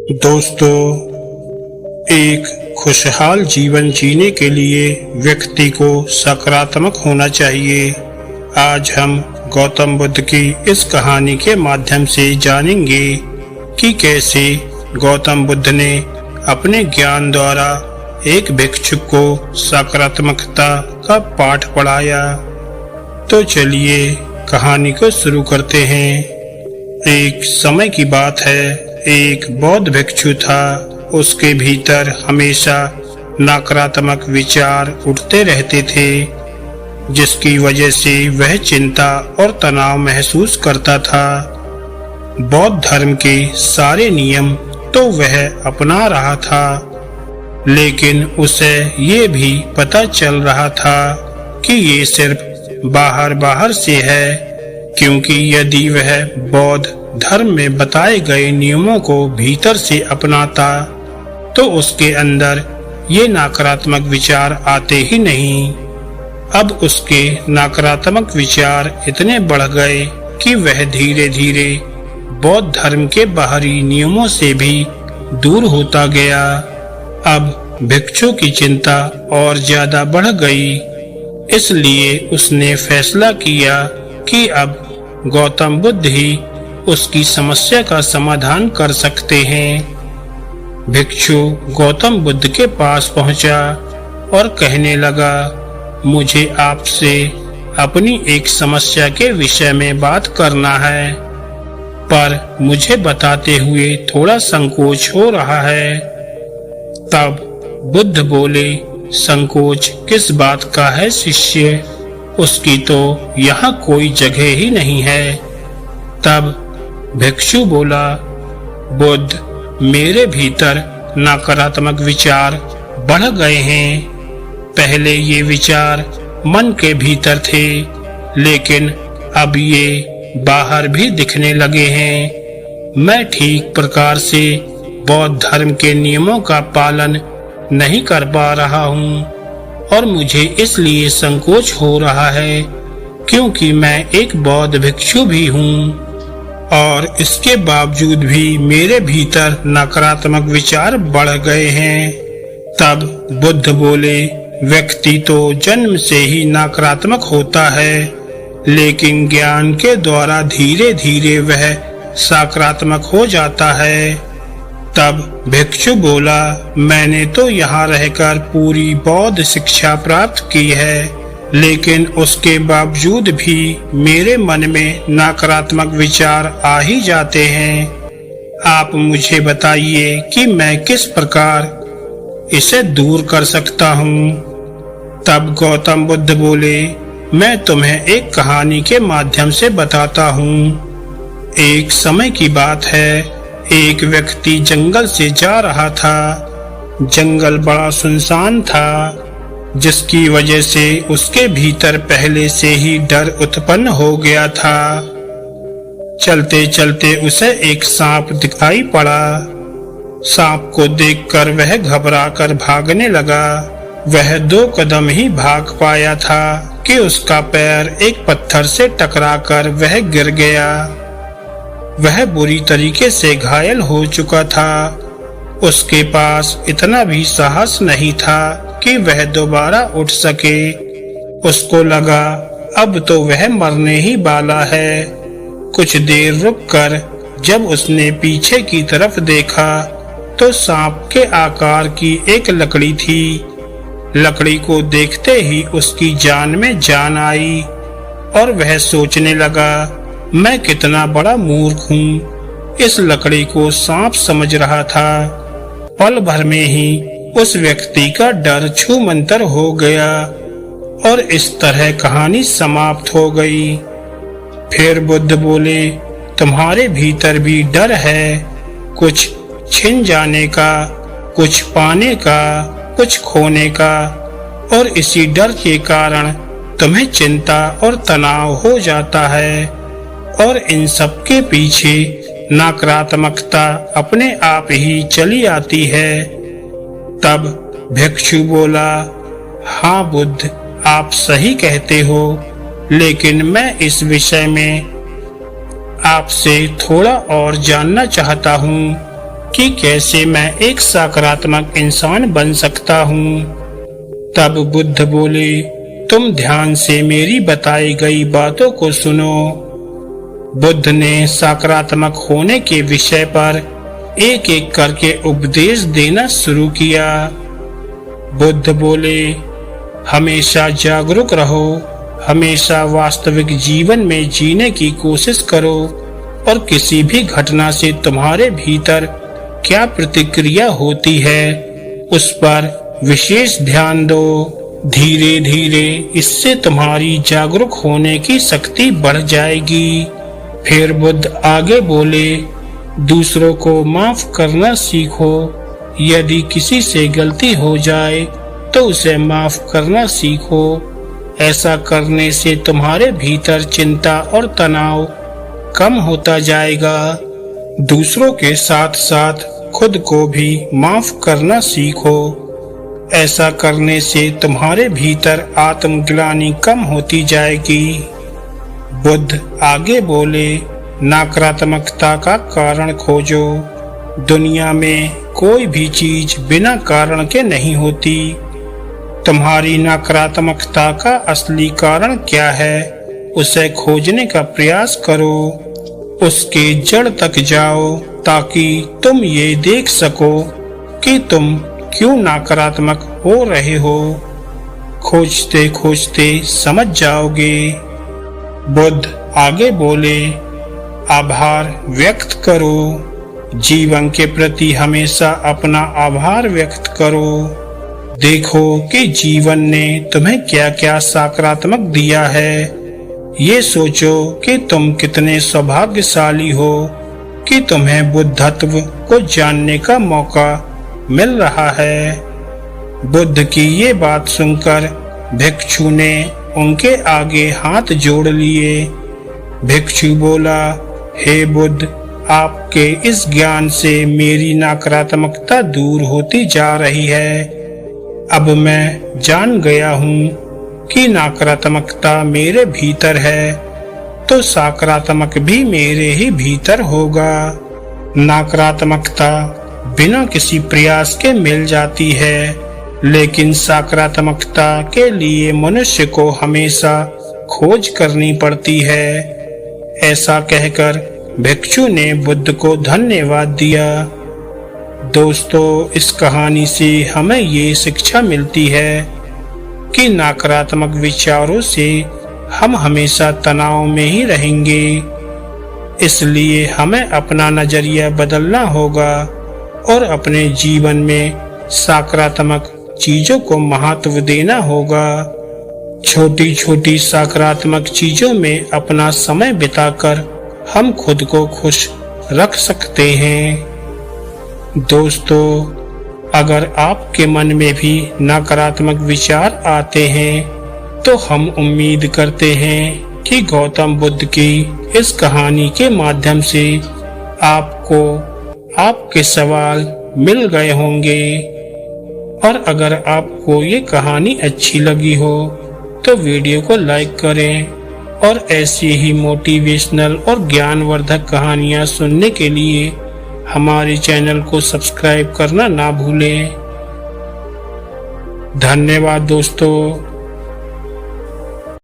दोस्तों, एक खुशहाल जीवन जीने के लिए व्यक्ति को सकारात्मक होना चाहिए। आज हम गौतम बुद्ध की इस कहानी के माध्यम से जानेंगे कि कैसे गौतम बुद्ध ने अपने ज्ञान द्वारा एक भिक्षुक को सकारात्मकता का पाठ पढ़ाया। तो चलिए कहानी को शुरू करते हैं। एक समय की बात है, एक बौद्ध भिक्षु था। उसके भीतर हमेशा नकारात्मक विचार उठते रहते थे, जिसकी वजह से वह चिंता और तनाव महसूस करता था। बौद्ध धर्म के सारे नियम तो वह अपना रहा था, लेकिन उसे ये भी पता चल रहा था कि ये सिर्फ बाहर से है, क्योंकि यदि वह बौद्ध धर्म में बताए गए नियमों को भीतर से अपनाता तो उसके अंदर ये नकारात्मक विचार आते ही नहीं। अब उसके नकारात्मक विचार इतने बढ़ गए कि वह धीरे धीरे बौद्ध धर्म के बाहरी नियमों से भी दूर होता गया। अब भिक्षु की चिंता और ज्यादा बढ़ गई, इसलिए उसने फैसला किया कि अब गौतम बुद्ध ही उसकी समस्या का समाधान कर सकते हैं। भिक्षु गौतम बुद्ध के पास पहुंचा और कहने लगा, मुझे आपसे अपनी एक समस्या के विषय में बात करना है, पर मुझे बताते हुए थोड़ा संकोच हो रहा है। तब बुद्ध बोले, संकोच किस बात का है शिष्य? उसकी तो यहाँ कोई जगह ही नहीं है। तब भिक्षु बोला, बुद्ध, मेरे भीतर नकारात्मक विचार बढ़ गए हैं। पहले ये विचार मन के भीतर थे, लेकिन अब ये बाहर भी दिखने लगे हैं। मैं ठीक प्रकार से बौद्ध धर्म के नियमों का पालन नहीं कर पा रहा हूँ और मुझे इसलिए संकोच हो रहा है, क्योंकि मैं एक बौद्ध भिक्षु भी हूँ और इसके बावजूद भी मेरे भीतर नकारात्मक विचार बढ़ गए हैं। तब बुद्ध बोले, व्यक्ति तो जन्म से ही नकारात्मक होता है, लेकिन ज्ञान के द्वारा धीरे धीरे वह सकारात्मक हो जाता है। तब भिक्षु बोला, मैंने तो यहाँ रहकर पूरी बौद्ध शिक्षा प्राप्त की है, लेकिन उसके बावजूद भी मेरे मन में नकारात्मक विचार आ ही जाते हैं। आप मुझे बताइए कि मैं किस प्रकार इसे दूर कर सकता हूँ। तब गौतम बुद्ध बोले, मैं तुम्हें एक कहानी के माध्यम से बताता हूँ। एक समय की बात है, एक व्यक्ति जंगल से जा रहा था। जंगल बड़ा सुनसान था, जिसकी वजह से उसके भीतर पहले से ही डर उत्पन्न हो गया था। चलते चलते उसे एक सांप दिखाई पड़ा। सांप को देखकर वह घबराकर भागने लगा। वह 2 कदम ही भाग पाया था कि उसका पैर एक पत्थर से टकराकर वह गिर गया। वह बुरी तरीके से घायल हो चुका था। उसके पास इतना भी साहस नहीं था कि वह दोबारा उठ सके। उसको लगा अब तो वह मरने ही वाला है। कुछ देर रुककर जब उसने पीछे की तरफ देखा तो सांप के आकार की एक लकड़ी थी। लकड़ी को देखते ही उसकी जान में जान आई और वह सोचने लगा, मैं कितना बड़ा मूर्ख हूँ, इस लकड़ी को सांप समझ रहा था। पल भर में ही उस व्यक्ति का डर छूमंतर हो गया और इस तरह कहानी समाप्त हो गई। फिर बुद्ध बोले, तुम्हारे भीतर भी डर है, कुछ छिन जाने का, कुछ पाने का, कुछ खोने का, और इसी डर के कारण तुम्हें चिंता और तनाव हो जाता है और इन सब के पीछे नकारात्मकता अपने आप ही चली आती है। तब भिक्षु बोला, हाँ बुद्ध, आप सही कहते हो, लेकिन मैं इस विषय में आपसे थोड़ा और जानना चाहता हूँ कि कैसे मैं एक सकारात्मक इंसान बन सकता हूँ। तब बुद्ध बोले, तुम ध्यान से मेरी बताई गई बातों को सुनो। बुद्ध ने सकारात्मक होने के विषय पर एक एक करके उपदेश देना शुरू किया। बुद्ध बोले, हमेशा जागरूक रहो, हमेशा वास्तविक जीवन में जीने की कोशिश करो और किसी भी घटना से तुम्हारे भीतर क्या प्रतिक्रिया होती है उस पर विशेष ध्यान दो। धीरे धीरे इससे तुम्हारी जागरूक होने की शक्ति बढ़ जाएगी। फिर बुद्ध आगे बोले, दूसरों को माफ करना सीखो। यदि किसी से गलती हो जाए तो उसे माफ करना सीखो। ऐसा करने से तुम्हारे भीतर चिंता और तनाव कम होता जाएगा। दूसरों के साथ साथ खुद को भी माफ करना सीखो। ऐसा करने से तुम्हारे भीतर आत्मग्लानि कम होती जाएगी। बुद्ध आगे बोले, नकारात्मकता का कारण खोजो। दुनिया में कोई भी चीज बिना कारण के नहीं होती। तुम्हारी नकारात्मकता का असली कारण क्या है, उसे खोजने का प्रयास करो। उसके जड़ तक जाओ ताकि तुम ये देख सको कि तुम क्यों नकारात्मक हो रहे हो। खोजते खोजते समझ जाओगे। बुद्ध आगे बोले, आभार व्यक्त करो। जीवन के प्रति हमेशा अपना आभार व्यक्त करो। देखो कि जीवन ने तुम्हें क्या क्या सकारात्मक दिया है। ये सोचो कि तुम कितने सौभाग्यशाली हो कि तुम्हें बुद्धत्व को जानने का मौका मिल रहा है। बुद्ध की ये बात सुनकर भिक्षु ने उनके आगे हाथ जोड़ लिए। भिक्षु बोला, हे बुद्ध, आपके इस ज्ञान से मेरी नकारात्मकता दूर होती जा रही है। अब मैं जान गया हूँ कि नकारात्मकता मेरे भीतर है तो सकारात्मक भी मेरे ही भीतर होगा। नकारात्मकता बिना किसी प्रयास के मिल जाती है, लेकिन सकारात्मकता के लिए मनुष्य को हमेशा खोज करनी पड़ती है। ऐसा कहकर भिक्षु ने बुद्ध को धन्यवाद दिया। दोस्तों, इस कहानी से हमें ये शिक्षा मिलती है कि नकारात्मक विचारों से हम हमेशा तनाव में ही रहेंगे। इसलिए हमें अपना नजरिया बदलना होगा और अपने जीवन में सकारात्मक चीजों को महत्व देना होगा। छोटी छोटी सकारात्मक चीजों में अपना समय बिताकर हम खुद को खुश रख सकते हैं। दोस्तों, अगर आपके मन में भी नकारात्मक विचार आते हैं तो हम उम्मीद करते हैं कि गौतम बुद्ध की इस कहानी के माध्यम से आपको आपके सवाल मिल गए होंगे। और अगर आपको ये कहानी अच्छी लगी हो तो वीडियो को लाइक करें और ऐसी ही मोटिवेशनल और ज्ञानवर्धक कहानियाँ सुनने के लिए हमारे चैनल को सब्सक्राइब करना ना भूलें। धन्यवाद दोस्तों।